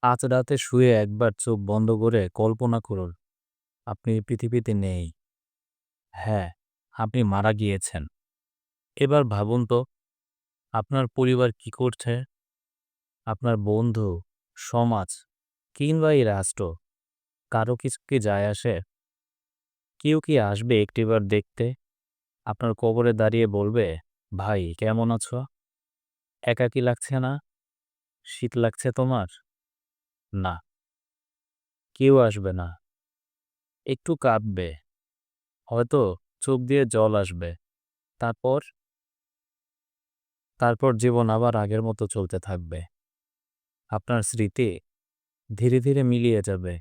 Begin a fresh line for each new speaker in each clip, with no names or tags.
আজ রাতে শুয়ে একবার চোখ বন্ধ করে কল্পনা করুন, আপনি এই পৃথিবীতে নেই। হ্যাঁ, আপনি মারা গিয়েছেন। এবার ভাবুন তো, আপনার পরিবার কি করছে? আপনার বন্ধু, সমাজ কিংবা এই রাষ্ট্র, কারো কিছু কি যায় আসে? কেউ কি আসবে একটিবার দেখতে? আপনার কবরে দাঁড়িয়ে বলবে, ভাই কেমন আছো? একাকী লাগছে না? শীত লাগছে তোমার? না, কেউ আসবে না। একটু কাঁদবে, হয়তো চোখ দিয়ে জল আসবে। তারপর তারপর জীবন আবার আগের মতো চলতে থাকবে। আপনার স্মৃতি ধীরে ধীরে মিলিয়ে যাবে।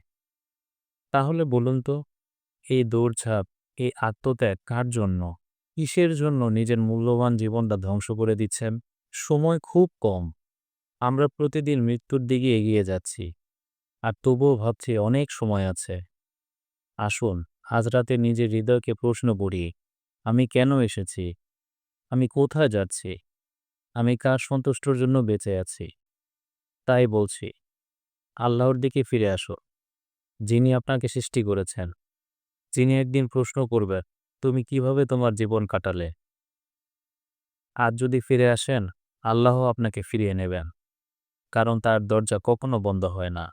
তাহলে বলুন তো, এই দৌড়ঝাঁপ, এই আত্মত্যাগ কার জন্য? কিসের জন্য নিজের মূল্যবান জীবনটা ধ্বংস করে দিচ্ছেন? সময় খুব কম। আমরা প্রতিদিন মৃত্যুর দিকে এগিয়ে যাচ্ছি, আর তবুও ভাবছি অনেক সময় আছে। আসুন, আজ রাতে নিজের হৃদয়কে প্রশ্ন করি, আমি কেন এসেছি? আমি কোথায় যাচ্ছি? আমি কার সন্তুষ্টর জন্য বেঁচে আছি? তাই বলছি, আল্লাহর দিকে ফিরে আসো, যিনি আপনাকে সৃষ্টি করেছেন, যিনি একদিন প্রশ্ন করবেন, তুমি কিভাবে তোমার জীবন কাটালে? আজ যদি ফিরে আসেন, আল্লাহ আপনাকে ফিরিয়ে নেবেন, কারণ তার দরজা কখনো বন্ধ হয় না।